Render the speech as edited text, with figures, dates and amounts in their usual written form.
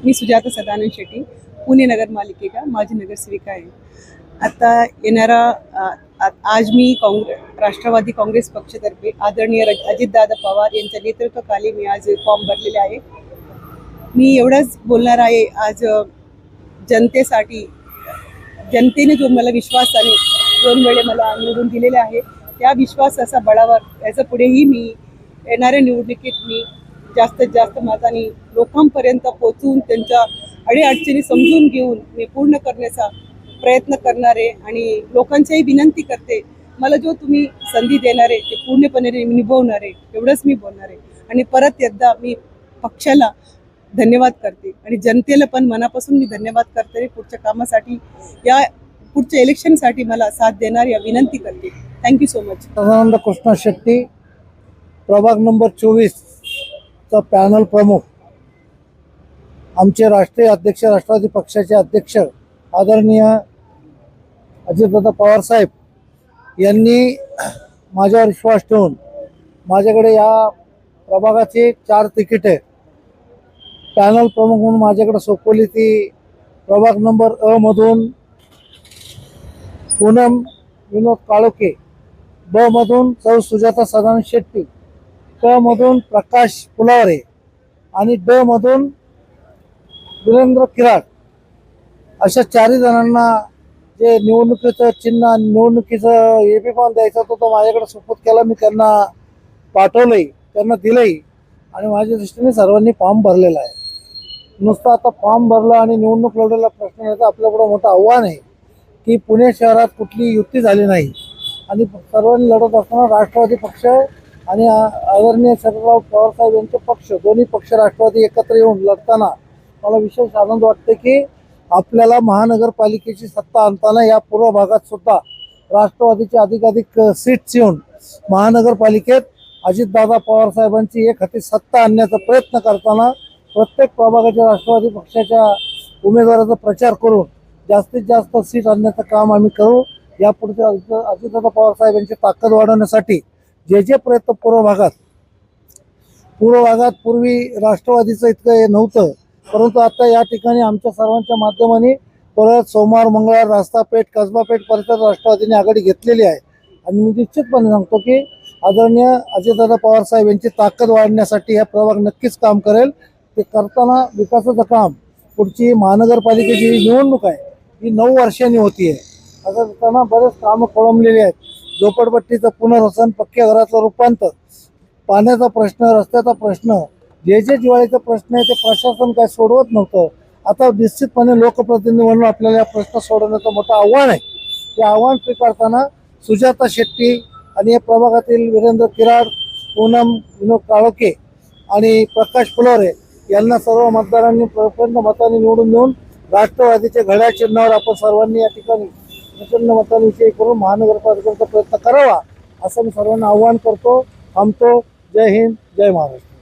मी सुजाता सदानंद शेट्टी, पुणे नगरपालिकेचा माजी नगरसेविका आहे. आता येणारा आज मी राष्ट्रवादी काँग्रेस पक्षातर्फे आदरणीय अजितदादा पवार यांच्या नेतृत्वाखाली मी आज फॉर्म भरलेले आहे. मी एवढंच बोलणार आहे, आज जनतेसाठी, जनतेने जो मला विश्वासाने 2 वेळे मला निवडून दिलेले आहे, त्या विश्वासाचा बळावर याचं पुढेही मी येणाऱ्या निवडणुकीत मी जास्तीत जास्त मतांनी लोकांपर्यंत पोहोचून त्यांच्या अडीअडचणी समजून घेऊन मी पूर्ण करण्याचा प्रयत्न करणार आहे. आणि लोकांच्याही विनंती करते, मला जो तुम्ही संधी देणार आहे ते पूर्णपणे निभवणार आहे, एवढंच मी बोलणार आहे. आणि परत एकदा मी पक्षाला धन्यवाद करते आणि जनतेला पण मनापासून मी धन्यवाद करते. पुढच्या कामासाठी, या पुढच्या इलेक्शनसाठी मला साथ देणार या विनंती करते. Thank you so much. Sadanand Krishna Shetty, प्रभाग नंबर 24 चा पॅनल प्रमुख, आमचे राष्ट्रीय अध्यक्ष, राष्ट्रवादी पक्षाचे अध्यक्ष आदरणीय अजितदादा पवार साहेब यांनी माझ्यावर विश्वास ठेवून माझ्याकडे या प्रभागाची 4 तिकीटे पॅनल प्रमुख म्हणून माझ्याकडे सोपवली. ती प्रभाग नंबर अ मधून पूनम विनोद काळोखे, ब मधून सौ सुजाता सदानंद शेट्टी, क मधून प्रकाश फुलावरे आणि ड मधून वीरेंद्र किराड, अशा 4 जणांना जे निवडणुकीचं चिन्ह आणि निवडणुकीचं एपी फॉर्म द्यायचा होता तो माझ्याकडे सुपूर्द केला. मी त्यांना पाठवलंही, त्यांना दिलंही आणि माझ्या दृष्टीने सर्वांनी फॉर्म भरलेला आहे. नुसतं आता फॉर्म भरला आणि निवडणूक लढवलेला प्रश्न याचं आपल्याकडं मोठं आव्हान आहे की पुणे शहरात कुठली युती झाली नाही आणि सर्वांनी लढत असताना राष्ट्रवादी पक्ष आणि आदरणीय शरदराव पवार साहेब यांचे पक्ष, दोन्ही पक्ष राष्ट्रवादी एकत्र येऊन लढताना मला विशेष आनंद वाटते की आपल्याला महानगरपालिकेची सत्ता आणताना या पूर्व भागात सुद्धा राष्ट्रवादीचे अधिकाधिक सीट्स येऊन महानगरपालिकेत अजितदादा पवार साहेबांची एक हाती सत्ता आणण्याचा प्रयत्न करताना प्रत्येक प्रभागाच्या राष्ट्रवादी पक्षाच्या उमेदवाराचा प्रचार करून जास्तीत जास्त सीट आणण्याचं काम आम्ही करू. यापुढच्या अजितदादा पवार साहेब यांची ताकद वाढवण्यासाठी जे प्रयत्न पूर्व भागात पूर्वी राष्ट्रवादीचं इतकं हे नव्हतं, परंतु आता या ठिकाणी आमच्या सर्वांच्या माध्यमाने परत सोमवार, मंगळवार, रास्तापेठ, कसबापेठ परिसर राष्ट्रवादीने आघाडी घेतलेली आहे. आणि मी निश्चितपणे सांगतो की आदरणीय अजितदादा पवार साहेब यांची ताकद वाढवण्यासाठी हा प्रभाग नक्कीच काम करेल. ते करताना विकासाचं काम, पुढची महानगरपालिकेची निवडणूक आहे ही 9 वर्षांनी होती आहे. असं असताना बरेच कामं खोळंबलेली आहेत. झोपडपट्टीचं पुनर्वसन, पक्क्या घराचं रूपांतर, पाण्याचा प्रश्न, रस्त्याचा प्रश्न, जे जिव्हाळीचा प्रश्न आहे ते प्रशासन काय सोडवत नव्हतं. आता निश्चितपणे लोकप्रतिनिधी म्हणून आपल्याला या प्रश्न सोडवण्याचं मोठं आव्हान आहे. ते आव्हान स्वीकारताना सुजाता शेट्टी आणि या प्रभागातील वीरेंद्र किराड, पूनम विनोद काळोखे आणि प्रकाश फुलावरे यांना सर्व मतदारांनी प्रचंड मतांनी निवडून देऊन राष्ट्रवादीचे घड्याळ चिन्हावर आपण सर्वांनी या ठिकाणी प्रचंड मतांविषयी करून महानगरपालिकेचा प्रयत्न करावा असं मी सर्वांना आव्हान करतो. थांबतो. जय हिंद, जय महाराष्ट्र.